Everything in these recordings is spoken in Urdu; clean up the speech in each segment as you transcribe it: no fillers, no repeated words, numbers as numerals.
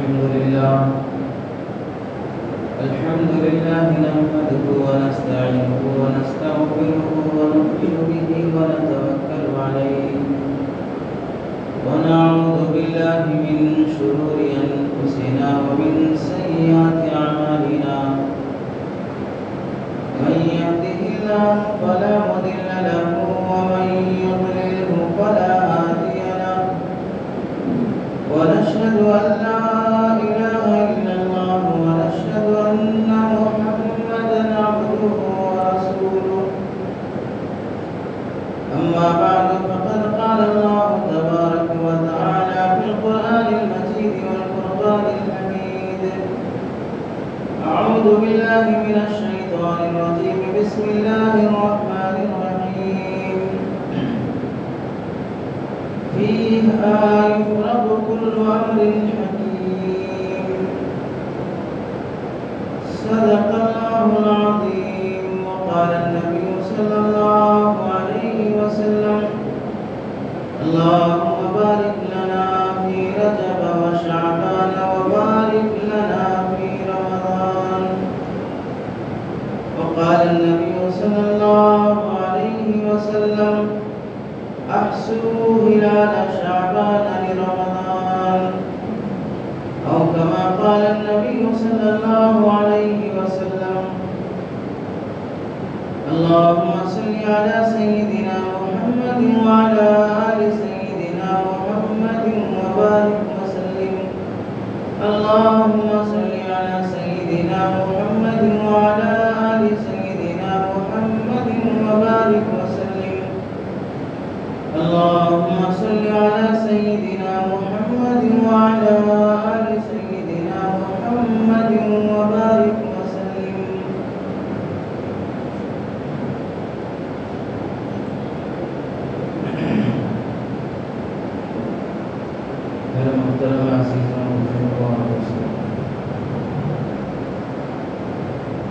الحمد لله نحمده ونستعينه ونستغفره ونؤمن به ونتوكل عليه ونعوذ بالله من شرور أنفسنا ومن سيئات أعمالنا من يهده الله فلا مضل له ومن يضلله فلا هادي له ونشهد أن لا إله إلا الله ونشهد أن محمدا عبده ورسوله أما بعد فقد قال الله تبارك وتعالى في القرآن المجيد والفرقان الحميد أعوذ بالله من الشيطان الرجيم بسم الله الرحمن الرحيم فيها يفرق كل أمر حكيم صدق الله العظيم وقال النبي صلى الله عليه وسلم اللهم بارك لنا في رجب وشعبان وبارك لنا في رمضان وقال النبي صلى الله عليه وسلم أحسوا هلال شعبان لرمضان أو كما قال النبي صلى الله عليه وسلم اللهم صل على سيدنا محمد وعلى آل سيدنا محمد وبارك وسلم اللهم صل على سيدنا محمد وعلى آل سيدنا محمد وبارك وسلم اللهم صل على سيدنا محمد وعلى آل سيدنا محمد وبارك وسلم میرے محترم عزیزوں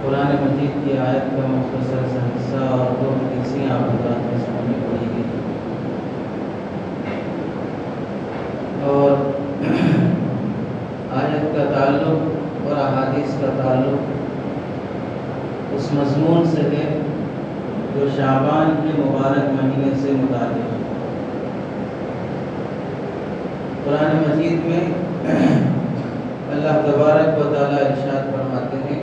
قرآن مجید کی آیت کا مختصر سا حصہ اور دو حدیثیں آپ حضرات کے سامنے پڑھی گئی اور آیت کا تعلق اور احادیث کا تعلق اس مضمون سے ہے جو شعبان کے مبارک مہینے سے متعلق ہے۔ قرآن مجید میں اللہ تبارک و تعالیٰ ارشاد فرماتے ہیں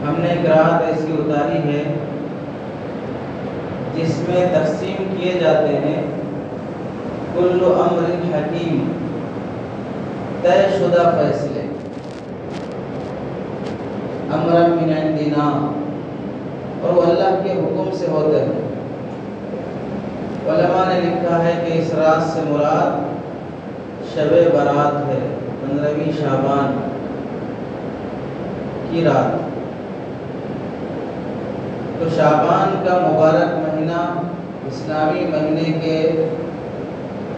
ہم نے ایک رات ایسی اتاری ہے جس میں تقسیم کیے جاتے ہیں کل امر حکیم طے شدہ فیصلے امر من عندنا اور وہ اللہ کے حکم سے ہوتے ہیں۔ علماء نے لکھا ہے کہ اس رات سے مراد شب برات ہے 15ویں شعبان کی رات۔ تو شعبان کا مبارک مہینہ اسلامی مہینے کے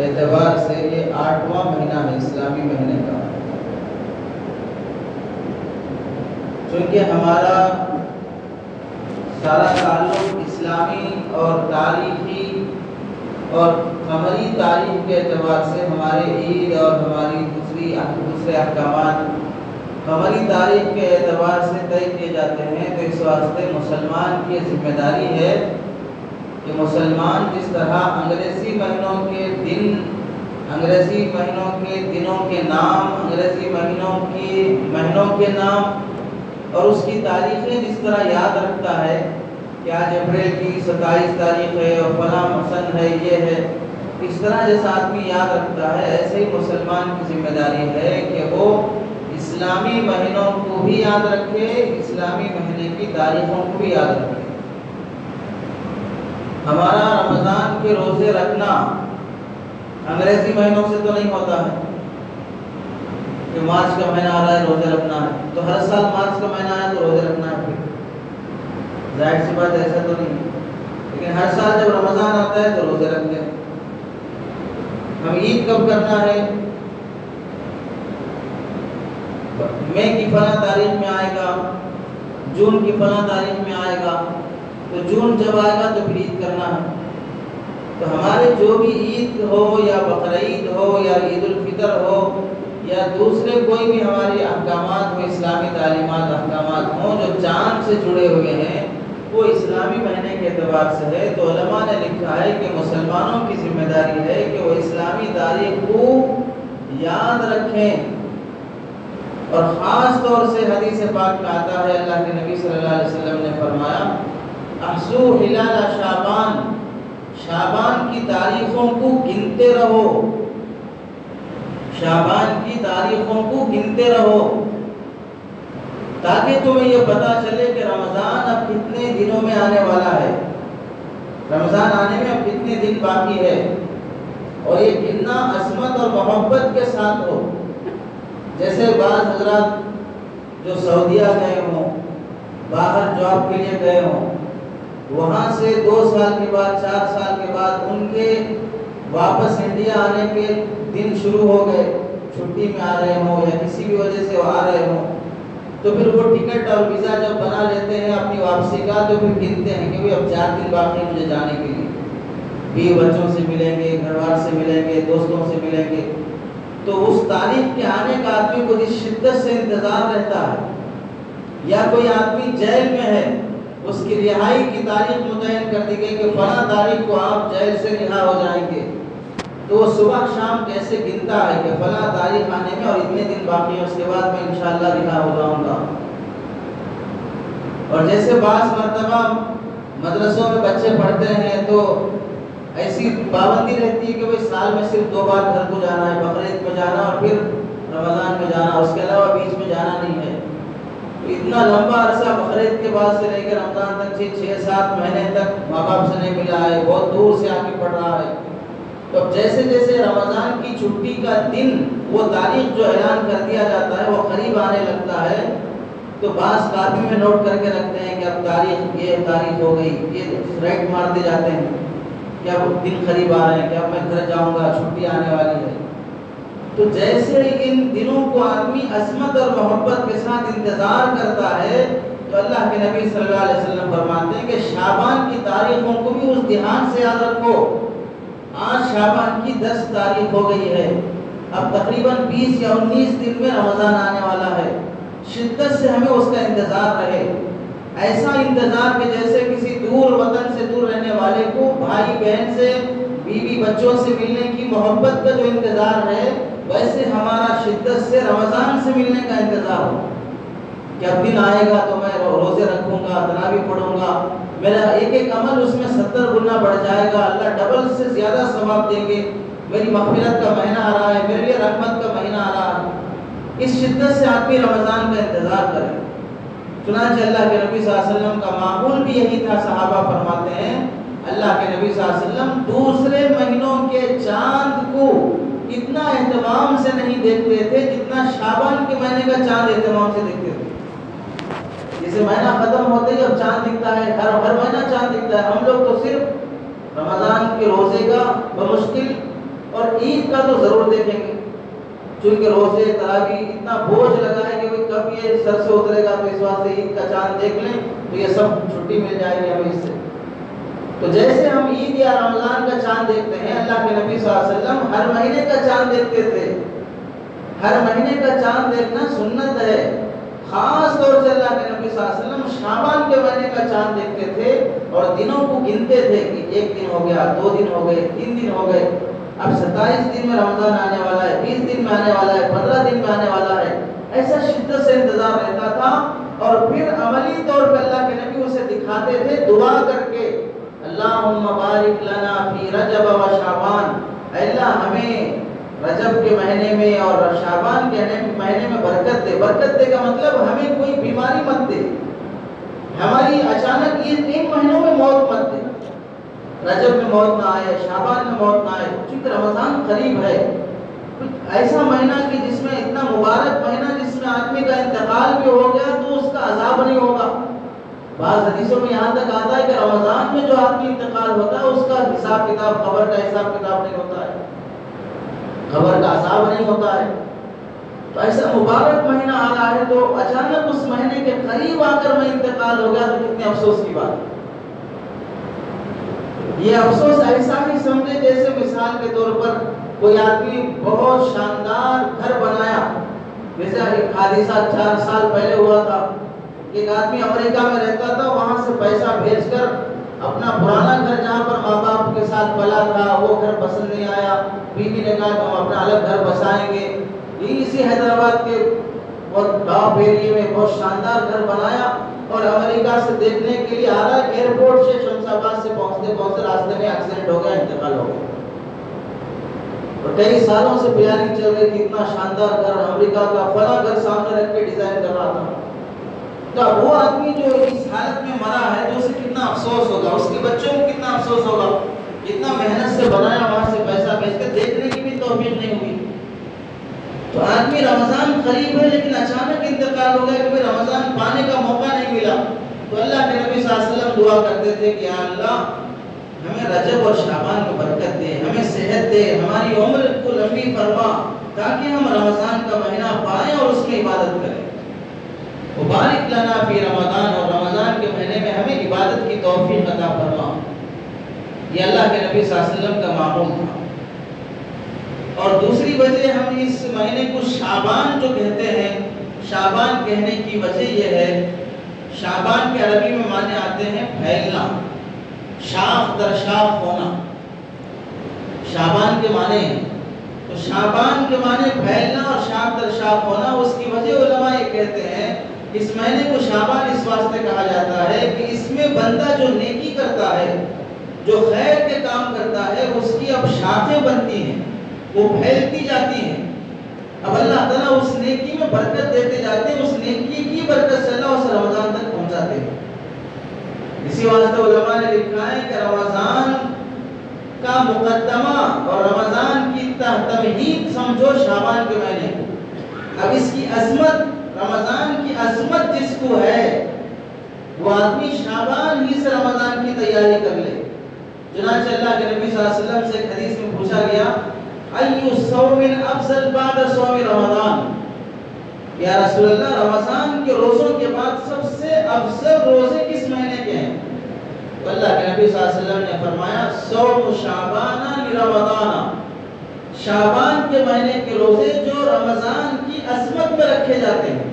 اعتبار سے یہ 8واں مہینہ ہے اسلامی مہینے کا۔ چونکہ ہمارا سارا تعلق اسلامی اور تاریخی اور قمری تاریخ کے اعتبار سے ہمارے عید اور ہماری دوسرے احکامات قمری تاریخ کے اعتبار سے طے کیے جاتے ہیں۔ تو اس واسطے مسلمان کی ذمہ داری ہے کہ مسلمان جس طرح انگریزی مہینوں کے دنوں کے نام انگریزی مہینوں کے نام اور اس کی تاریخیں جس طرح یاد رکھتا ہے کہ آج اپریل کی 27 تاریخ ہے اور فلاں مسن ہے یہ ہے، اس طرح جیسا آدمی یاد رکھتا ہے ایسے ہی مسلمان کی ذمہ داری ہے کہ وہ اسلامی مہینوں کو بھی یاد رکھے، اسلامی مہینے کی تاریخوں کو بھی یاد رکھے۔ ہمارا رمضان کے روزے رکھنا انگریزی مہینوں سے تو نہیں ہوتا ہے کہ مارچ کا مہینہ آ رہا ہے روزے رکھنا ہے تو ہر سال مارچ کا مہینہ آیا تو روزے رکھنا ہے، ظاہر سی بات ایسا تو نہیں، لیکن ہر سال جب رمضان آتا ہے تو روزے رکھتے ہیں۔ ہم عید کب کرنا ہے، مئی کی فلاں تاریخ میں آئے گا، جون کی فلاں تاریخ میں آئے گا، تو جون جب آئے گا تو پھر عید کرنا ہے۔ تو ہمارے جو بھی عید ہو یا بقرعید ہو یا عید الفطر ہو یا دوسرے کوئی بھی ہمارے احکامات ہو، اسلامی تعلیمات احکامات ہوں جو چاند سے جڑے ہوئے ہیں، وہ اسلامی مہینے کے اعتبار سے ہے۔ تو علماء نے لکھا ہے کہ مسلمانوں کی ذمہ داری ہے کہ وہ اسلامی تاریخ کو یاد رکھیں، اور خاص طور سے حدیث پاک میں آتا ہے، اللہ کے نبی صلی اللہ علیہ وسلم نے فرمایا احصوا ہلال شعبان، شعبان کی تاریخوں کو گنتے رہو، شعبان کی تاریخوں کو گنتے رہو، تاکہ تمہیں یہ پتا چلے کہ رمضان اب کتنے دنوں میں آنے والا ہے، رمضان آنے میں اب کتنے دن باقی ہے، اور یہ گننا عصمت اور محبت کے ساتھ ہو۔ جیسے بعض حضرات جو سعودیہ گئے ہوں، باہر جاب کے لیے گئے ہوں، وہاں سے 2 سال کے بعد 4 سال کے بعد ان کے واپس انڈیا آنے کے دن شروع ہو گئے، چھٹی میں آ رہے ہوں یا کسی بھی وجہ سے وہ آ رہے ہوں، تو پھر وہ ٹکٹ اور ویزا جب بنا لیتے ہیں اپنی واپسی کا، تو پھر گنتے ہیں کہ اب 4 دن باقی مجھے جانے کے لیے، بیوی بچوں سے ملیں گے، گھر وار سے ملیں گے، دوستوں سے ملیں گے۔ تو اس تاریخ کے آنے کا آدمی کو جس شدت سے انتظار رہتا ہے، یا کوئی آدمی جیل میں ہے، اس کی رہائی کی تاریخ متعین کر دی گئی کہ فلاں تاریخ کو آپ جیل سے رہا ہو جائیں گے، تو وہ صبح شام کیسے گنتا ہے کہ فلاں تاریخ آنے میں اور اتنے دن باقی ہیں، اس کے بعد میں انشاءاللہ رہا ہو جاؤں گا۔ اور جیسے بعض مرتبہ مدرسوں میں بچے پڑھتے ہیں تو ایسی پابندی رہتی ہے کہ وہ سال میں صرف 2 بار گھر کو جانا ہے، بقرعید میں جانا اور پھر رمضان میں جانا، اس کے علاوہ بیچ میں جانا نہیں ہے۔ اتنا لمبا عرصہ بقرعید کے بعد سے لے کر رمضان تک 6-7 مہینے تک ماں باپ سے نہیں ملا ہے، بہت دور سے آ کے پڑھ رہا ہے۔ تو جیسے جیسے رمضان کی چھٹی کا دن، وہ تاریخ جو اعلان کر دیا جاتا ہے، وہ قریب آنے لگتا ہے، تو بعض کاپی میں نوٹ کر کے رکھتے ہیں کہ اب تاریخ یہ تاریخ ہو گئی، یہ ریٹ مارتے جاتے ہیں کہ اب دن قریب آ رہے ہیں، کہ اب میں گھر جاؤں گا، چھٹی آنے والی ہے۔ تو جیسے ان دنوں کو آدمی عظمت اور محبت کے ساتھ انتظار کرتا ہے، تو اللہ کے نبی صلی اللہ علیہ وسلم فرماتے ہیں کہ شعبان کی تاریخوں کو بھی اس دھیان سے یاد رکھو۔ آج شعبان کی 10 تاریخ ہو گئی ہے، اب تقریباً 20 یا 19 دن میں رمضان آنے والا ہے، شدت سے ہمیں اس کا انتظار رہے، ایسا انتظار کہ جیسے کسی دور وطن سے دور رہنے والے کو بھائی بہن سے، بیوی بچوں سے ملنے کی محبت کا جو انتظار ہے، ویسے ہمارا شدت سے رمضان سے ملنے کا انتظار ہو کہ اب دن آئے گا تو میں روزے رکھوں گا، تراویح پڑھوں گا، میرا ایک ایک عمل اس میں 70 گنا بڑھ جائے گا، اللہ ڈبل سے زیادہ ثواب دیں گے، میری مغفرت کا مہینہ آ رہا ہے، میرے لیے رحمت کا مہینہ آ رہا ہے۔ اس شدت سے آدمی رمضان کا انتظار کرے۔ چنانچہ اللہ کے نبی صلی اللہ علیہ وسلم کا معمول بھی یہی تھا، صحابہ فرماتے ہیں اللہ کے نبی صلی اللہ علیہ وسلم دوسرے مہینوں کے چاند کو اتنا اہتمام سے نہیں دیکھتے تھے جتنا شعبان کے مہینے کا چاند اہتمام سے دیکھتے تھے۔ جیسے مہینہ ختم ہوتے ہی اب چاند دکھتا ہے، ہر مہینہ چاند دکھتا ہے، ہم لوگ تو صرف رمضان کے روزے کا بمشکل اور عید کا تو ضرور دیکھیں گے، چونکہ روزے تراویح اتنا بوجھ لگا ہے کہ کب یہ سر سے اترے گا، تو اس واسطے عید کا چاند دیکھ لیں تو یہ سب چھٹی مل جائے گی ہمیں اس سے۔ تو جیسے ہم عید یا رمضان کا چاند دیکھتے ہیں، اللہ کے نبی صلی اللہ علیہ وسلم ہر مہینے کا چاند دیکھتے تھے۔ ہر مہینے کا چاند دیکھنا سنت ہے، خاص طور سے اللہ کے نبی صلی اللہ علیہ وسلم شعبان کے مہینے کا چاند دیکھتے تھے اور دنوں کو گنتے تھے کہ 1 دن ہو گیا، 2 دن ہو گئے، 3 دن ہو گئے، اب 27 دن میں رمضان آنے والا ہے، 20 دن میں آنے والا ہے، 15 دن میں آنے والا ہے۔ ایسا شدت سے انتظار رہتا تھا، اور پھر عملی طور پر اللہ کے نبی اسے دکھاتے تھے دعا کر کے، اللہم بارک لنا فی رجب و شعبان، اے اللہ ہمیں رجب کے مہینے میں اور شعبان کے مہینے میں برکت دے۔ برکت دے کا مطلب ہمیں کوئی بیماری مت دے، ہماری اچانک ان مہینوں میں موت مت دے، رجب میں موت نہ آئے، شعبان میں موت نہ آئے، چونکہ رمضان قریب ہے، کچھ ایسا مہینہ کہ جس میں اتنا مبارک مہینہ جس میں آدمی کا انتقال بھی ہو گیا تو اس کا عذاب نہیں ہوگا۔ بعض حدیثوں میں یہاں تک آتا ہے کہ رمضان میں جو آدمی انتقال ہوتا ہے اس کا حساب کتاب، خبر کا حساب کتاب نہیں ہوتا ہے، خبر کا عذاب نہیں ہوتا ہے۔ تو ایسا مبارک مہینہ آ رہا ہے تو اچانک اس مہینے کے قریب آ کر میں انتقال ہو گیا تو کتنے افسوس کی بات ہے۔ یہ افسوس ایسا ہی سمجھے جیسے مثال کے طور پر کوئی آدمی بہت شاندار گھر بنایا. جیسے ایک حادثہ 4 سال پہلے ہوا تھا. ایک آدمی امریکہ میں رہتا تھا, وہاں سے پیسہ بھیج کر اپنا پرانا گھر جہاں پر ماں باپ کے ساتھ پلا تھا وہ گھر پسند نہیں آیا. بیوی نے کہا کہ ہم اپنا الگ گھر بسائیں گے. یہ اسی حیدرآباد کے بہت ٹاپ ایریے میں بہت شاندار گھر بنایا اور امریکہ سے دیکھنے کے لیے آ رہا ہے. ایئرپورٹ سے شمس آباد سے پہنچتے راستے میں ایکسیڈنٹ ہو گیا, انتقال ہو گیا. اور کئی سالوں سے پلاننگ چل رہی تھی, اتنا شاندار گھر امریکہ کا فلاں گھر سامنے رکھ کے ڈیزائن کر رہا تھا. تو اب وہ آدمی جو اس حالت میں مرا ہے تو اسے کتنا افسوس ہوگا, اس کے بچوں کو کتنا افسوس ہوگا. اتنا محنت سے بنایا, وہاں سے پیسہ بھیج کے دیکھنے کی بھی توفیق نہیں ہوئی. تو آدمی رمضان قریب ہے لیکن اچانک انتقال ہو گیا کیونکہ رمضان پانے کا موقع نہیں ملا. تو اللہ کے نبی صلی اللہ علیہ وسلم دعا کرتے تھے کہ یا اللہ ہمیں رجب اور شعبان میں برکت دے, ہمیں صحت دے, ہماری عمر کو لمبی فرما تاکہ ہم رمضان کا مہینہ پائیں اور اس میں عبادت کریں. مبارک لنا فی رمضان, اور رمضان کے مہینے میں ہمیں عبادت کی توفیق عطا فرما. یہ اللہ کے نبی صلی اللہ علیہ وسلم کا معمول تھا. اور دوسری وجہ ہم اس مہینے کو شعبان جو کہتے ہیں, شعبان کہنے کی وجہ یہ ہے, شعبان کے عربی میں معنی آتے ہیں پھیلنا, شاخ در شاخ ہونا, شعبان کے معنی ہیں. تو شعبان کے معنی پھیلنا اور شاخ در شاخ ہونا. اس کی وجہ علماء یہ کہتے ہیں اس مہینے کو شعبان اس واسطے کہا جاتا ہے کہ اس میں بندہ جو نیکی کرتا ہے, جو خیر کے کام کرتا ہے, اس کی اب شاخیں بنتی ہیں, وہ پھیلتی جاتی ہیں. اب اللہ تعالیٰ اس نیکی میں برکت دیتے جاتے ہیں, اس نیکی کی برکت سے اللہ اسے رمضان تک پہنچاتے ہیں. اسی واسطے علماء نے لکھا ہے کہ رمضان کا مقدمہ اور رمضان کی تمہید سمجھو شعبان کے مہینے کو. اب اس کی عظمت, رمضان کی عظمت جس کو ہے وہ آدمی شعبان ہی سے رمضان کی تیاری کر لے. چنانچہ اللہ کے نبی صلی اللہ علیہ وسلم سے ایک حدیث میں پوچھا گیا ایُّ صوم افضل بعد صوم رمضان, یا رسول اللہ رمضان کے روزوں کے بعد سب سے افضل روزے کس مہینے کے ہیں؟ تو اللہ کے نبی صلی اللہ علیہ وسلم نے فرمایا صوم شعبان لرمضان, شعبان کے مہینے کے روزے جو رمضان کی عظمت میں رکھے جاتے ہیں.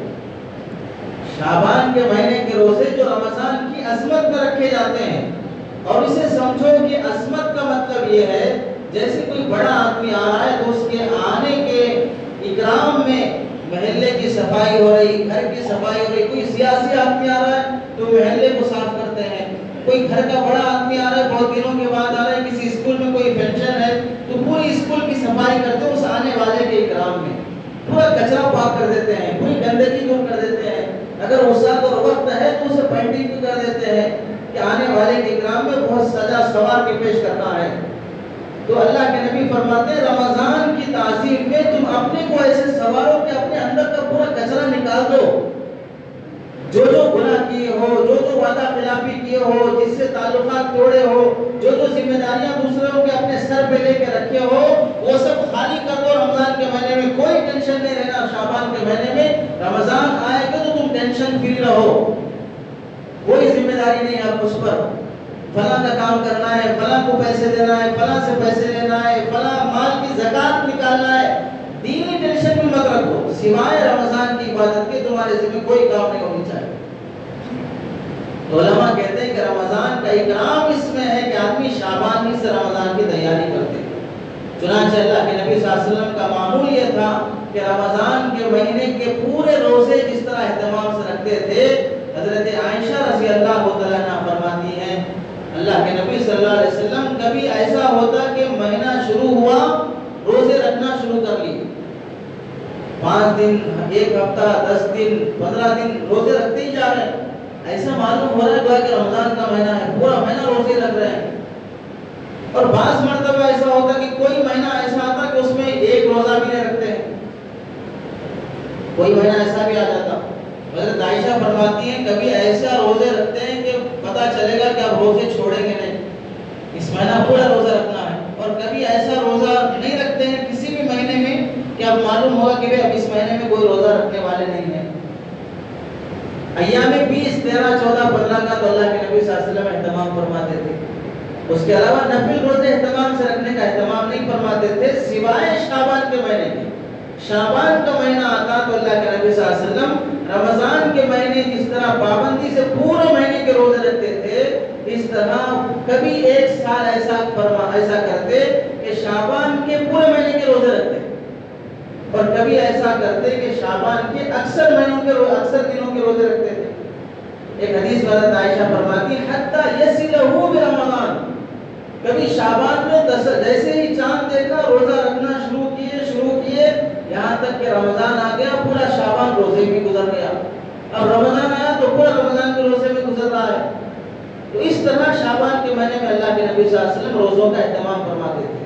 شعبان کے مہینے کے روزے جو رمضان کی عظمت میں رکھے جاتے ہیں. اور اسے سمجھو کہ عظمت کا مطلب یہ ہے جیسے کوئی بڑا آدمی آ رہا ہے تو اس کے آنے کے اکرام میں محلے کی صفائی ہو رہی, گھر کی صفائی ہو رہی. کوئی سیاسی آدمی آ رہا ہے تو محلے کو صاف کرتے ہیں. کوئی گھر کا بڑا آدمی آ رہا ہے, بہت دنوں کے بعد آ رہا ہے, کسی اسکول میں کوئی فنکشن ہے تو پوری اسکول کی صفائی کرتے ہیں اس آنے والے کے اکرام میں. پورا کچرا پاک کر دیتے ہیں, پوری گندگی دور کر دیتے ہیں. اگر وسعت اور وقت ہے تو اسے پینٹنگ بھی کر دیتے ہیں کہ آنے والے کے اکرام میں بہت سجا سنوار کے پیش کرنا ہے. تو اللہ کے نبی فرماتے ہیں رمضان کی تعظیم میں تم اپنے کو ایسے سنوارو کہ اپنے اندر کا پورا کچرا نکال دو. جو گناہ کیے ہو, جو وعدہ خلافی کیے ہو, جس سے تعلقات توڑے ہو, جو ذمہ داریاں دوسروں کے اپنے سر پہ لے کے رکھے ہو, وہ سب خالی کر دو. رمضان کے مہینے میں کوئی ٹینشن نہیں رہنا. شعبان کے مہینے میں رمضان آئے گا تو تم ٹینشن فری رہو, کوئی ذمہ داری نہیں آپ اس پر. فلاں کا کام کرنا ہے, فلاں کو پیسے دینا ہے, فلاں سے پیسے لینا ہے, فلاں مال کی زکات نکالنا ہے. دینی ٹینشن بھی مت رکھو, سوائے رمضان کی عبادت کے تمہارے ذمہ کوئی کام نہیں ہونی چاہیے. تو علماء کہتے ہیں کہ رمضان کا اکرام اس میں ہے کہ آدمی شعبان ہی سے رمضان کی تیاری کرتے ہیں. چنانچہ اللہ کے نبی صلی اللہ علیہ وسلم کا معمول یہ تھا کہ رمضان کے مہینے کے پورے روزے جس طرح اہتمام سے رکھتے تھے, حضرت عائشہ رضی اللہ تعالیٰ عنہا فرماتی ہیں اللہ کے نبی صلی اللہ علیہ وسلم کبھی ایسا ہوتا کہ مہینہ شروع ہوا, روزے رکھنا شروع کر لی, 5 دن, 1 ہفتہ, 10 دن, 15 دن روزے رکھتے ہی جا رہے ہیں. ایسا معلوم ہو رہا ہے کہ رمضان کا مہینہ ہے, پورا مہینہ روزے رکھ رہے ہیں. اور بعض مرتبہ ایسا ہوتا کہ کوئی مہینہ ایسا آتا کہ اس میں 1 روزہ بھی نہیں رکھتے ہیں, کوئی مہینہ ایسا بھی آ جاتا. حضرت عائشہ فرماتی ہیں کبھی ایسا روزے رکھتے ہیں کہ پتہ چلے گا کہ آپ روزے چھوڑیں گے نہیں, اس مہینہ پورا روزہ رکھنا ہے. اور کبھی ایسا روزہ نہیں رکھتے ہیں کسی بھی مہینے میں کہ اب معلوم ہوگا کہ اب اس مہینے میں کوئی روزہ رکھنے والے نہیں ہیں. ایام 20, 13, 14, 15 کا تو اللہ کے نبی صلی اللہ علیہ وسلم اہتمام فرماتے تھے. اس کے علاوہ نفل روزے اہتمام سے رکھنے کا اہتمام نہیں فرماتے تھے سوائے شعبان کے مہینے کے۔ شعبان کا مہینہ آتا تو اللہ کے نبی صلی اللہ علیہ وسلم رمضان کے مہینے جس طرح پابندی سے پورے مہینے کے روزے رکھتے تھے، اس طرح کبھی ایک سال ایسا کرتے کہ شعبان کے پورے مہینے کے روزے رکھتے، اور کبھی ایسا کرتے کہ شعبان کے اکثر دنوں کے روزے رکھتے تھے۔ ایک حدیث میں حضرت عائشہ فرماتی حتی یصلہ برمضان، کبھی شعبان میں جیسے ہی چاند دیکھا روزہ رکھنا شروع کیے یہاں تک کہ رمضان آ گیا، پورا شعبان روزے بھی گزر گیا، اب رمضان آیا تو پورا رمضان کے روزے میں گزر رہا ہے۔ تو اس طرح شعبان کے مہینے میں اللہ کے نبی صلی اللہ علیہ وسلم روزوں کا اہتمام فرماتے تھے۔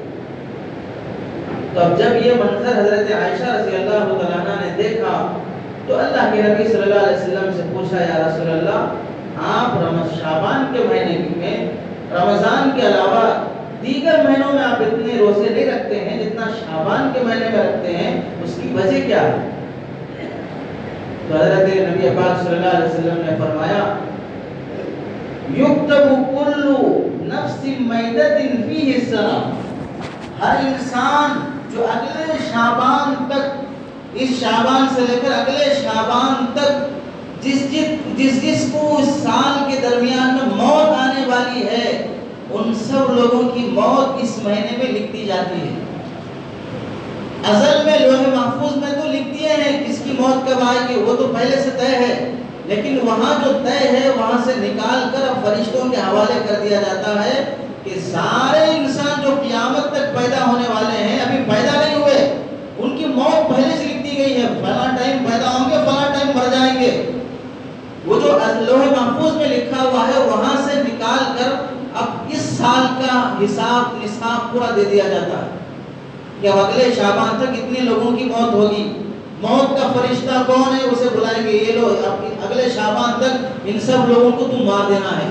تو اب جب یہ منظر حضرت عائشہ رضی اللہ تعالیٰ عنہ نے دیکھا تو اللہ کے نبی صلی اللہ علیہ وسلم سے پوچھا، یا رسول اللہ، آپ شعبان کے مہینے میں رمضان کے علاوہ دیگر مہینوں میں آپ اتنے روزے نہیں رکھتے ہیں جتنا شعبان کے مہینے میں رکھتے ہیں، اس کی وجہ کیا ہے؟ تو حضرت نبی پاک صلی اللہ علیہ وسلم نے فرمایا، یکتب کل نفس میتۃ فیہ السنہ، ہر انسان جو اگلے شعبان تک، اس شعبان سے لے کر اگلے شعبان تک جس کو اس سال کے درمیان میں موت آنے والی ہے، ان سب لوگوں کی موت اس مہینے میں لکھ دی جاتی ہے۔ ازل میں لوح محفوظ میں تو لکھ دیے ہیں کس کی موت کب آئے گی، وہ تو پہلے سے طے ہے، لیکن وہاں جو طے ہے وہاں سے نکال کر اب فرشتوں کے حوالے کر دیا جاتا ہے کہ سارے انسان جو قیامت تک پیدا ہونے والے ہیں، ابھی پیدا نہیں ہوئے، ان کی موت پہلے سے لکھ دی گئی ہے، فلاں ٹائم پیدا ہوں گے، فلاں ٹائم مر جائیں گے۔ وہ جو لوح محفوظ میں لکھا ہوا ہے وہاں سے نکال کر اب اس سال کا حساب نصاب پورا دے دیا جاتا ہے کہ اب اگلے شعبان تک اتنے لوگوں کی موت ہوگی۔ موت کا فرشتہ کون ہے، اسے بلائیں گے، یہ لو اگلے شعبان تک ان سب لوگوں کو تم مار دینا ہے۔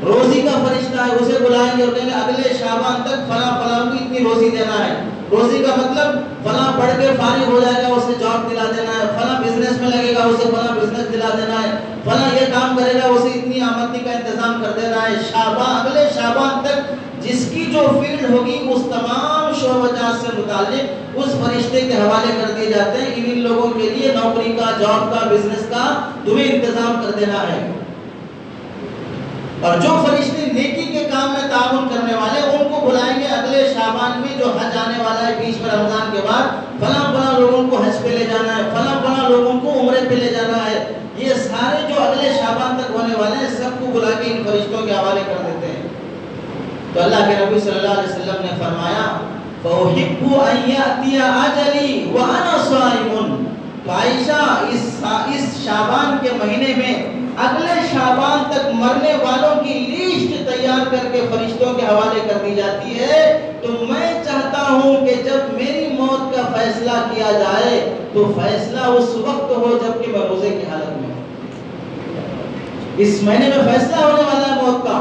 روزی کا فرشتہ ہے، اسے بلائیں گے اور کہیں گے اگلے شعبان تک فلاں کو اتنی روزی دینا ہے۔ روزی کا مطلب فلاں پڑھ کے فارغ ہو جائے گا اسے جاب دلا دینا ہے، فلاں بزنس میں لگے گا اسے فلاں بزنس دلا دینا ہے، فلاں یہ کام کرے گا اسے اتنی آمدنی کا انتظام کر دینا ہے۔ اگلے شعبان تک جس کی جو فیلڈ ہوگی اس تمام شعبہ جات سے متعلق اس فرشتے کے حوالے کر دیے جاتے ہیں، ان لوگوں کے لیے نوکری کا، جاب کا، بزنس کا تمہیں انتظام کر دینا ہے۔ اور جو فرشتے نیکی کے کام میں تعاون کرنے والے ان کو بلائیں گے اگلے شعبان میں جو حج آنے والا ہے بیچ میں رمضان کے بعد، فلاں لوگوں کو حج پہ لے جانا ہے، فلاں لوگوں کو عمرے پہ لے جانا ہے۔ یہ سارے جو اگلے شعبان تک ہونے والے ہیں سب کو بلا کے ان فرشتوں کے حوالے کر دیتے ہیں۔ تو اللہ کے نبی صلی اللہ علیہ وسلم نے فرمایا، فَأُحِبُّ أَن يَأْتِيَ أَجَلِي وَأَنَا صَائِمٌ۔ تو عائشہ اس شعبان کے مہینے میں اگلے شعبان تک مرنے والوں کی لیسٹ تیار کر کے فرشتوں کے حوالے کر دی جاتی ہے۔ تو میں چاہتا ہوں کہ جب میری موت کا فیصلہ کیا جائے تو فیصلہ اس وقت ہو جب کہ میں روزے کی حالت میں ہوں۔ اس مہینے میں فیصلہ ہونے والا ہے موت کا،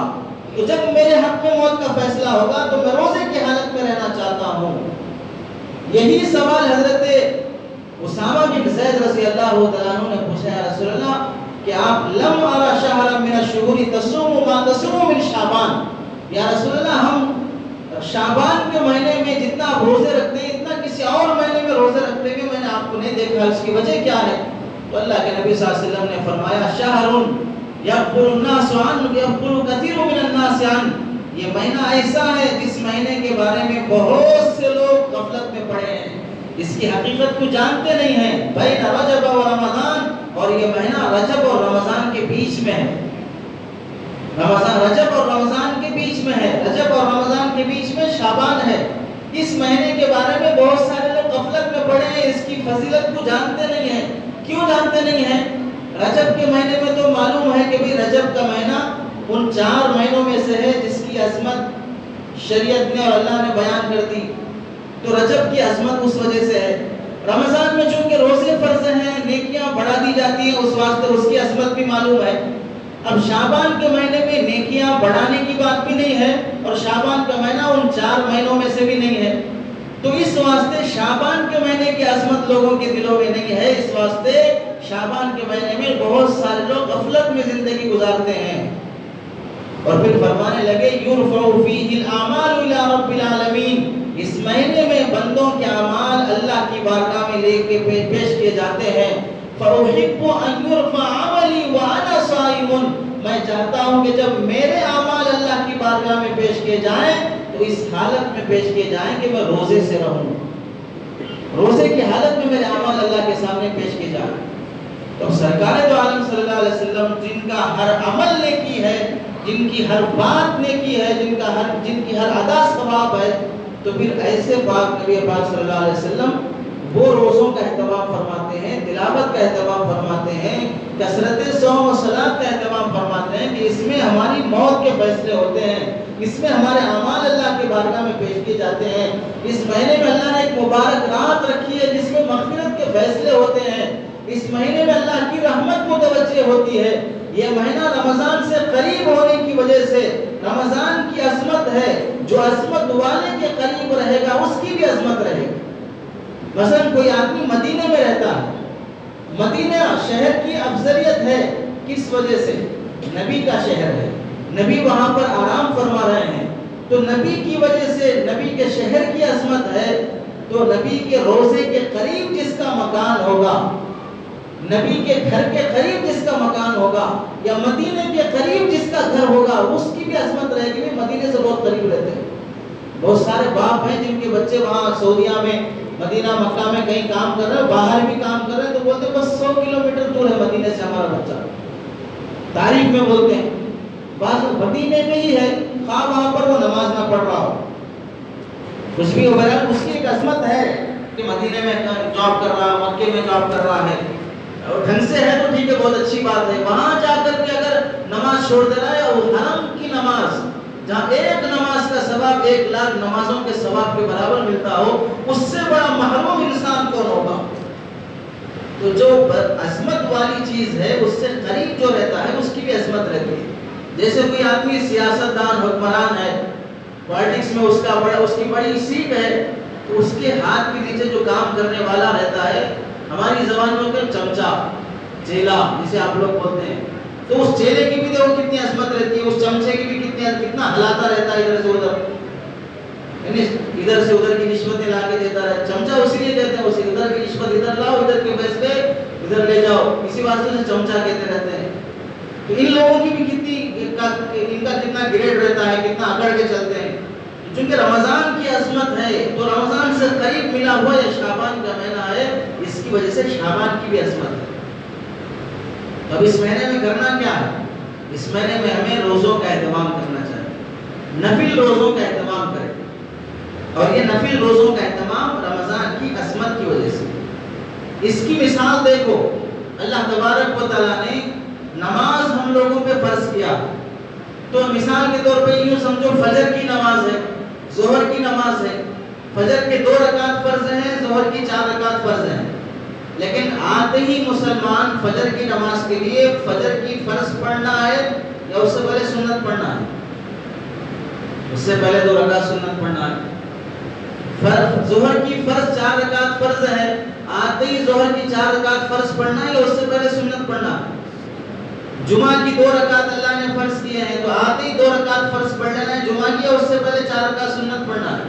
تو جب میرے حق میں موت کا فیصلہ ہوگا تو میں روزے کی حالت میں رہنا چاہتا ہوں۔ یہی سوال حضرت اسامہ بن زید رضی اللہ تعالیٰ عنہ نے پوچھا، یا رسول اللہ کہ آپ لم ارى شہرا من الشہور تصوم ما تصوم من شعبان، یا رسول اللہ ہم شعبان کے مہینے میں جتنا آپ روزے رکھتے ہیں اتنا کسی اور مہینے میں روزے رکھتے ہیں میں نے آپ کو نہیں دیکھا، اس کی وجہ کیا ہے؟ تو اللہ کے نبی صلی اللہ علیہ وسلم نے فرمایا، شہر یغفل الناس عنہ یغفل کثیر من الناس عنہ، یہ مہینہ ایسا ہے جس مہینے کے بارے میں بہت سے لوگ غفلت میں پڑے ہیں، اس کی حقیقت کو جانتے نہیں ہیں۔ بین رجب و رمضان، اور یہ مہینہ رجب اور رمضان کے بیچ میں ہے، رجب اور رمضان کے بیچ میں ہے، رجب اور رمضان کے بیچ میں شعبان ہے۔ اس مہینے کے بارے میں بہت سارے لوگ غفلت میں پڑے ہیں، اس کی فضیلت کو جانتے نہیں ہیں۔ کیوں جانتے نہیں ہیں؟ رجب کے مہینے میں تو معلوم ہے کہ بھی رجب کا مہینہ ان 4 مہینوں میں سے ہے جس کی عظمت شریعت نے اور اللہ نے بیان کر دی، تو رجب کی عظمت اس وجہ سے ہے۔ رمضان میں چونکہ روزے فرض ہیں، نیکیاں بڑھا دی جاتی ہیں، اس واسطے اس کی عظمت بھی معلوم ہے۔ اب شعبان کے مہینے میں نیکیاں بڑھانے کی بات بھی نہیں ہے اور شعبان کا مہینہ ان 4 مہینوں میں سے بھی نہیں ہے، تو اس واسطے شعبان کے مہینے کی عظمت لوگوں کے دلوں میں نہیں ہے، اس واسطے شعبان کے مہینے میں بہت سارے لوگ غفلت میں زندگی گزارتے ہیں۔ اور پھر فرمانے لگے یرفع فیہ الاعمال الی رب العالمین، اس مہینے میں بندوں کے اعمال اللہ کی بارگاہ میں لے کے پیش کیے جاتے ہیں۔ فأحب ان یرفع عملی وانا صائم، میں چاہتا ہوں کہ جب میرے اعمال اللہ کی بارگاہ میں پیش کیے جائیں تو اس حالت میں پیش کیے جائیں کہ میں روزے سے رہوں، روزے کی حالت میں میرے اعمال اللہ کے سامنے پیش کیے جائیں۔ تو سرکار دو عالم صلی اللہ علیہ وسلم جن کا ہر عمل نیکی ہے، جن کی ہر بات نیکی ہے، جن کی ہر ادا ثواب ہے، تو پھر ایسے پاک نبی پاک صلی اللہ علیہ وسلم وہ روزوں کا اہتمام فرماتے ہیں، تلاوت کا اہتمام فرماتے ہیں، کثرت صوم و صلاۃ کا اہتمام فرماتے ہیں کہ اس میں ہماری موت کے فیصلے ہوتے ہیں، اس میں ہمارے اعمال اللہ کے بارگاہ میں پیش کیے جاتے ہیں۔ اس مہینے میں اللہ نے ایک مبارک رات رکھی ہے جس میں مغفرت کے فیصلے ہوتے ہیں، اس مہینے میں اللہ کی رحمت متوجہ ہوتی ہے۔ یہ مہینہ رمضان سے قریب ہونے کی وجہ سے رمضان کی عظمت ہے، جو عظمت والے کے قریب رہے گا اس کی بھی عظمت رہے گی۔ مثلا کوئی آدمی مدینے میں رہتا ہے، مدینہ شہر کی افضلیت ہے، کس وجہ سے؟ نبی کا شہر ہے، نبی وہاں پر آرام فرما رہے ہیں، تو نبی کی وجہ سے نبی کے شہر کی عظمت ہے، تو نبی کے روزے کے قریب جس کا مکان ہوگا، نبی کے گھر کے قریب جس کا مکان ہوگا، یا مدینے کے قریب جس کا گھر ہوگا، اس کی بھی عظمت رہے گی۔ مدینے سے بہت قریب رہتے ہیں، بہت سارے باپ ہیں جن کے بچے وہاں سعودیہ میں، مدینہ مکہ میں کہیں کام کر رہے ہیں، باہر بھی کام کر رہے ہیں، تو بولتے ہیں بس 100 کلومیٹر دور ہے مدینے سے ہمارا بچہ، تعریف میں بولتے ہیں۔ بعض مدینے میں ہی ہے، خواہ وہاں پر وہ نماز نہ پڑھ رہا ہو، کچھ بھی ہو گیا، اس کی ایک عظمت ہے کہ مدینے میں جاب کر رہا، مکے میں جاب کر رہا ہے، اور ڈھنگ سے ہے تو ٹھیک ہے، بہت اچھی بات ہے۔ وہاں جا کر کے اگر نماز چھوڑ دے رہا ہے، اور حرم کی نماز جہاں ایک نماز کا ثواب 1,00,000 نمازوں کے ثواب کے برابر ملتا ہو، اس سے بڑا محروم انسان کون ہوگا؟ تو جو عظمت والی چیز ہے اس سے قریب جو رہتا ہے اس کی بھی عظمت رہتی ہے۔ جیسے کوئی آدمی سیاست دان حکمران ہے، پالیٹکس میں اس کی بڑی سیٹ ہے، تو اس کے ہاتھ کے نیچے جو کام کرنے والا رہتا ہے، ہماری زبان میں ہوتا ہے چمچا، چیلا جسے آپ لوگ بولتے ہیں، تو اس چیلے کی بھی دیکھو کتنی عظمت رہتی ہے، اس چمچے کی بھی کتنا ہلاتا رہتا ہے ادھر سے ادھر، یعنی ادھر سے ادھر کی نسبتیں لا کے دیتا رہتا ہے۔ چمچا اسی لیے کہتے ہیں، اسی ادھر کی نسبت ادھر لاؤ، ادھر کے فیصلے ادھر لے جاؤ، اسی واسطے سے چمچا کہتے رہتے ہیں۔ تو ان لوگوں کی بھی ان کا کتنا گریڈ رہتا ہے، کتنا اکڑ کے چلتے ہیں۔ چونکہ رمضان کی عظمت ہے تو رمضان سے قریب ملا ہوا یہ شعبان کا مہینہ ہے، اس کی وجہ سے شعبان کی بھی عظمت ہے۔ اب اس مہینے میں کرنا کیا ہے؟ اس مہینے میں ہمیں روزوں کا اہتمام کرنا چاہیے، نفل روزوں کا اہتمام کریں، اور یہ نفل روزوں کا اہتمام رمضان کی عظمت کی وجہ سے۔ اس کی مثال دیکھو، اللہ تبارک و تعالیٰ نے نماز ہم لوگوں پہ فرض کیا، تو مثال کے طور پہ یوں سمجھو فجر کی نماز ہے، ظہر کی نماز ہے، فجر کے 2 رکعت فرض ہیں، ظہر کی 4 رکعت فرض ہیں، لیکن آتے ہی مسلمان فجر کی نماز کے لیے فجر کی فرض پڑھنا ہے یا اس سے پہلے سنت پڑھنا ہے؟ اس سے پہلے 2 رکعت سنت پڑھنا ہے۔ ظہر کی فرض 4 رکعت فرض ہے، آتے ہی ظہر کی 4 رکعت فرض پڑھنا ہے یا اس سے پہلے سنت پڑھنا ہے؟ جمعہ کی 2 رکعت اللہ نے فرض کیے ہیں، تو آتے ہی 2 رکعت فرض پڑھ لینا ہے جمعہ کی، اس سے پہلے 4 رکعت سنت پڑھنا ہے۔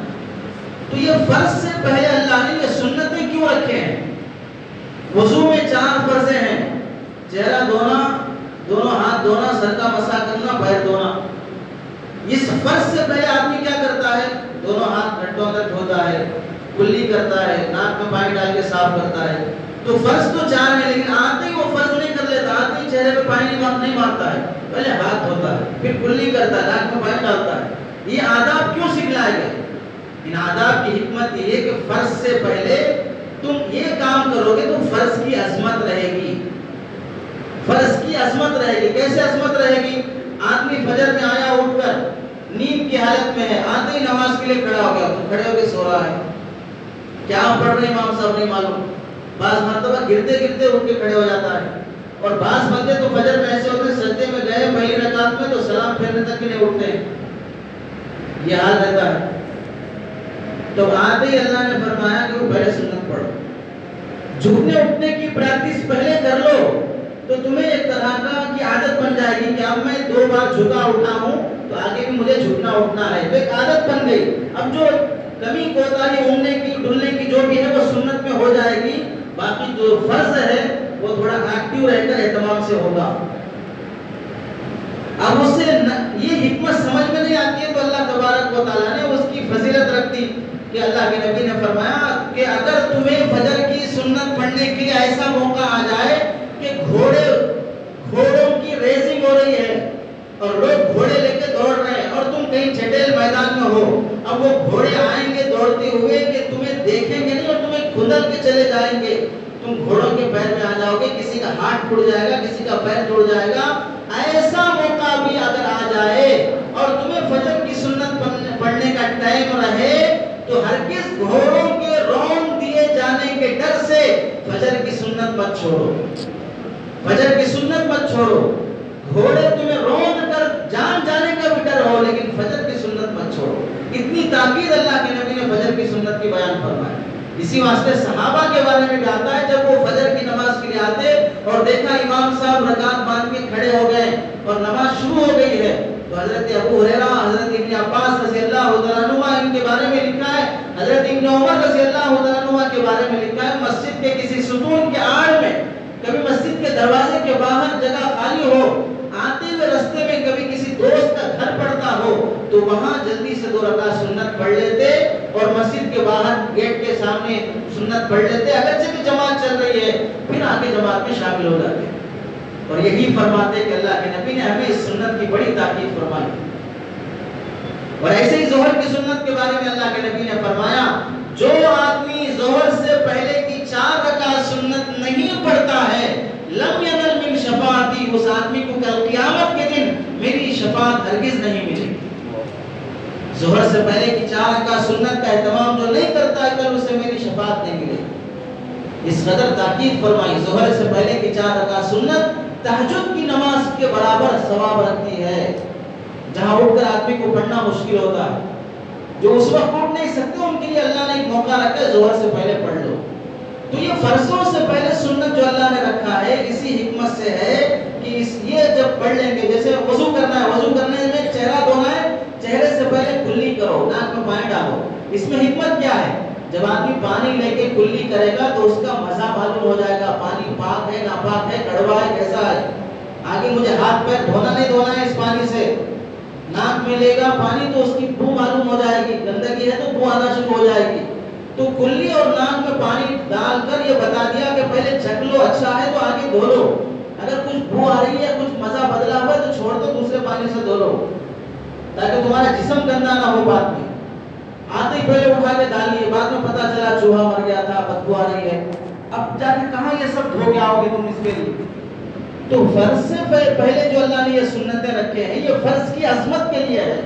تو یہ فرض سے پہلے اللہ نے یہ سنتیں کیوں رکھے ہیں؟ وضو میں 4 فرضیں ہیں، چہرہ دھونا، دونوں ہاتھ دھونا، سر کا مسح کرنا، پیر دھونا۔ اس فرض سے پہلے آدمی کیا کرتا ہے؟ دونوں ہاتھ گھنٹوں تک دھوتا ہے، کلی کرتا ہے، ناک میں پانی ڈال کے صاف کرتا ہے۔ تو فرض تو 4 ہیں، لیکن آتے ہی وہ فرض نہیں کر لیتا، آتے ہی چہرے پہ پانی نہیں مارتا ہے، پہلے ہاتھ دھوتا ہے، پھر کلی کرتا ہے، ناک میں پانی ڈالتا ہے۔ یہ آداب کیوں سکھلائے گئے؟ ان آداب کی حکمت یہ ہے کہ فرض سے پہلے تم یہ کام کرو گے تو فرض کی عظمت رہے گی، فرض کی عظمت رہے گی۔ کیسے عظمت رہے گی؟ آدمی فجر میں آیا، اٹھ کر نیند کی حالت میں ہے، آتے ہی نماز کے لیے کھڑا ہو گیا، تو کھڑے ہو کے سو رہا ہے، کیا پڑھ رہے امام صاحب نہیں معلوم، بعض مرتبہ گرتے گرتے اٹھ کے کھڑے ہو جاتا ہے، اور بعض بندے تو فجر میں ایسے ہوتے ہیں سجدے میں گئے پہلی رکعت میں تو سلام پھیرنے تک کے نہیں اٹھتے ہیں، یہ حال رہتا ہے۔ تو آتے ہی اللہ نے فرمایا کہ وہ پہلے سنت پڑھو، جھکنے اٹھنے کی پریکٹس پہلے کر لو، تو تمہیں ایک طرح کی عادت بن جائے گی نہیں کہ اب میں 2 بار جھکا اٹھا ہوں تو آگے بھی مجھے جھکنا اٹھنا ہے، تو ایک عادت بن گئی. اب جو کمی کوتاہی اڑنے کی ڈلنے کی جو بھی ہے وہ سنت میں ہو جائے گی، باقی جو فرض ہے وہ تھوڑا ایکٹیو رہ کر اہتمام سے ہوگا. اب اس سے یہ حکمت سمجھ میں نہیں آتی ہے تو اللہ تبارک و تعالیٰ نے اس کی فضیلت رکھ دی کہ اللہ کے نبی نے فرمایا کہ اگر تمہیں فجر کی سنت پڑھنے کے لیے ایسا موقع آ جائے کہ گھوڑوں کی ریسنگ ہو رہی ہے اور لوگ گھوڑے لے کے دوڑ رہے ہیں اور تم کہیں چٹیل میدان میں ہو، اب وہ گھوڑے آئیں گے دوڑتے ہوئے کہ تمہیں دیکھیں گے نہیں اور تمہیں کھدل کے چلے جائیں گے، تم گھوڑوں کے پیر میں آ جاؤ گے، کسی کا ہاتھ ٹوٹ جائے گا، کسی کا پیر ٹوٹ جائے گا. ایسا موقع بھی اگر آ جائے اور تمہیں فجر کی سنت پڑھنے کا ٹائم رہے تو ہرگز گھوڑوں کے رون دیے جانے کے ڈر سے فجر کی سنت مت چھوڑو. فجر کی سنت مت چھوڑو. گھوڑے تمہیں رون کر جان جانے کا بھی ڈر ہو لیکن فجر کی سنت مت چھوڑو. اتنی تاکید اللہ کے نبی نے فجر کی سنت کی بیان فرمائی. اسی واسطے صحابہ کے بارے میں بھی آتا ہے جب وہ فجر کی نماز کے لیے آتے اور دیکھا امام صاحب رکعت باندھ کے کھڑے ہو گئے اور نماز شروع ہو گئی ہے تو حضرت ابو ہریرہ، حضرت ابن عباس رضی اللہ تعالیٰ عنہ ان کے بارے میں لکھا ہے، حضرت ابن عمر رضی اللہ تعالیٰ عنہ کے بارے میں لکھا ہے، مسجد کے کسی ستون کے آڑ میں کبھی مسجد کے دروازے کے باہر جگہ خالی ہو، آتے ہوئے رستے میں کبھی کسی دوست کا گھر پڑتا ہو تو وہاں جلدی سے 2 رکعت سنت پڑھ لیتے اور مسجد کے باہر گیٹ کے سامنے سنت پڑھ لیتے، اگرچہ کہ جماعت چل رہی ہے پھر آگے جماعت میں شامل ہو جاتے. اور یہی فرماتے کہ اللہ کے نبی نے ہمیں اس سنت کی بڑی تاکید فرمائی. اور ایسے ہی ظہر کی سنت کے بارے میں اللہ کے نبی نے فرمایا جو آدمی ظہر سے پہلے کی 4 رکعت سنت نہیں پڑھتا ہے لم ینل من شفاعتی، اس آدمی کو کل قیامت کے دن میری شفاعت ہرگز نہیں ملے گی. ظہر سے پہلے کی 4 رکعت سنت کا اہتمام جو نہیں کرتا ہے کل اسے میری شفاعت نہیں ملے گی. اس قدر تاکید فرمائی. ظہر سے پہلے کی 4 رکعت سنت تہجد کی نماز کے برابر ثواب رکھتی ہے. جہاں اٹھ کر آدمی کو پڑھنا مشکل ہوتا ہے، جو اس وقت اٹھ نہیں سکتے ان کے لیے اللہ نے ایک موقع رکھا ہے ظہر سے پہلے پڑھ لو. تو یہ فرضوں سے پہلے سنت جو اللہ نے رکھا ہے اسی حکمت سے ہے کہ یہ جب پڑھ لیں گے، جیسے وضو کرنا ہے، وضو کرنے میں چہرہ دھونا ہے، چہرے سے پہلے کلی کرو، ناک میں پانی ڈالو. اس میں حکمت کیا ہے؟ جب آدمی پانی لے کے کلی کرے گا تو اس کا مزہ معلوم ہو جائے گا، پانی پاک ہے ناپاک ہے، کڑوا ہے کیسا ہے. آگے مجھے ہاتھ پیر دھونا نہیں دھونا ہے اس پانی سے. ناک میں لے گا پانی تو اس کی بو معلوم ہو جائے گی، گندگی ہے تو بو آنا شروع ہو جائے گی. تو کلی اور ناک میں پانی ڈال کر یہ بتا دیا کہ پہلے چھک لو، اچھا ہے تو آگے دھو لو، اگر کچھ بو آ رہی ہے کچھ مزہ بدلا ہوا ہے تو چھوڑ دو، دوسرے پانی سے دھو لو تاکہ تمہارا جسم گندا نہ ہو. بعد میں آتے ہی پہلے اٹھا کے ڈالیے، بعد میں پتا چلا چوہا مر گیا تھا، بدبو آ رہی ہے، اب جا کے کہاں یہ سب دھو کے آؤ گے تم اس کے لیے. تو فرض سے پہلے جو اللہ نے یہ سنتیں رکھے ہیں یہ فرض کی عظمت کے لیے ہے.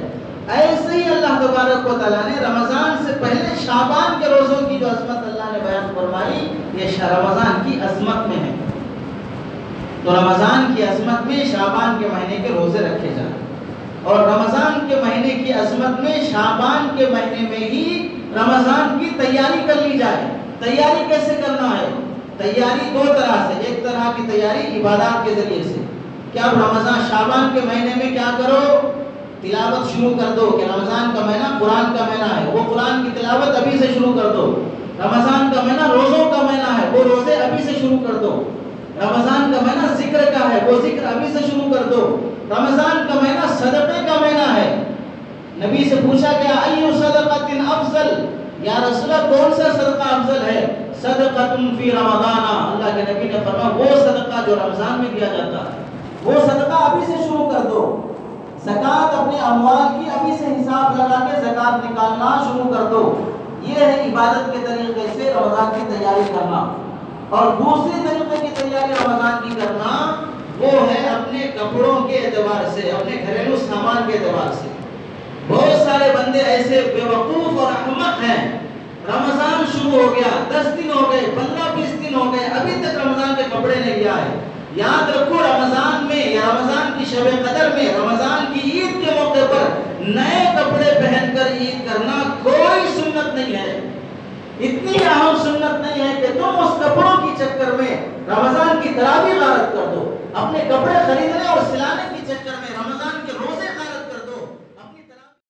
ایسے ہی اللہ تبارک و تعالیٰ نے رمضان سے پہلے شعبان کے روزوں کی جو عظمت اللہ نے بیان فرمائی یہ رمضان کی عظمت میں ہے. تو رمضان کی عظمت میں شعبان کے مہینے کے روزے رکھے جائیں اور رمضان کے مہینے کی عظمت میں شعبان کے مہینے میں ہی رمضان کی تیاری کر لی جائے. تیاری کیسے کرنا ہے؟ تیاری 2 طرح سے. ایک طرح کی تیاری عبادات کے ذریعے سے کہ اب رمضان شعبان کے مہینے میں کیا کرو، تلاوت شروع کر دو کہ رمضان کا مہینہ قرآن کا مہینہ ہے، وہ قرآن کی تلاوت ابھی سے شروع کر دو. رمضان کا مہینہ روزوں کا مہینہ ہے، وہ روزے ابھی سے شروع کر دو. رمضان کا مہینہ ذکر کا ہے، وہ ذکر ابھی سے شروع کر دو. رمضان کا مہینہ صدقے کا مہینہ ہے. نبی سے پوچھا گیا ایو صدقۃ افضل، یا رسول اللہ کون سا صدقہ افضل ہے؟ صدقۃ فی رمضان. اللہ کے نبی نے فرمایا وہ صدقہ جو رمضان میں دیا جاتا ہے وہ صدقہ ابھی سے شروع کر دو. زکوٰۃ اپنے اموال کی ابھی سے حساب لگا کے زکوٰۃ نکالنا شروع کر دو. یہ ہے عبادت کے طریقے سے رمضان کی تیاری کرنا. اور دوسری طریقے کی تیاری رمضان کی کرنا وہ ہے اپنے کپڑوں کے اعتبار سے، اپنے گھریلو سامان کے اعتبار سے. بہت سارے بندے ایسے بے وقوف اور احمق ہیں، رمضان شروع ہو گیا، 10 دن ہو گئے، 15-20 دن ہو گئے، ابھی تک رمضان کے کپڑے نہیں لیا ہے. یاد رکھو رمضان میں یا رمضان کی شب قدر میں، رمضان کی عید کے موقع پر نئے کپڑے پہن کر عید کرنا کوئی سنت نہیں ہے. اتنی اہم سنت نہیں ہے کہ تم اس کپڑوں کی چکر میں رمضان کی تراویح غارت کر دو. اپنے کپڑے خریدنے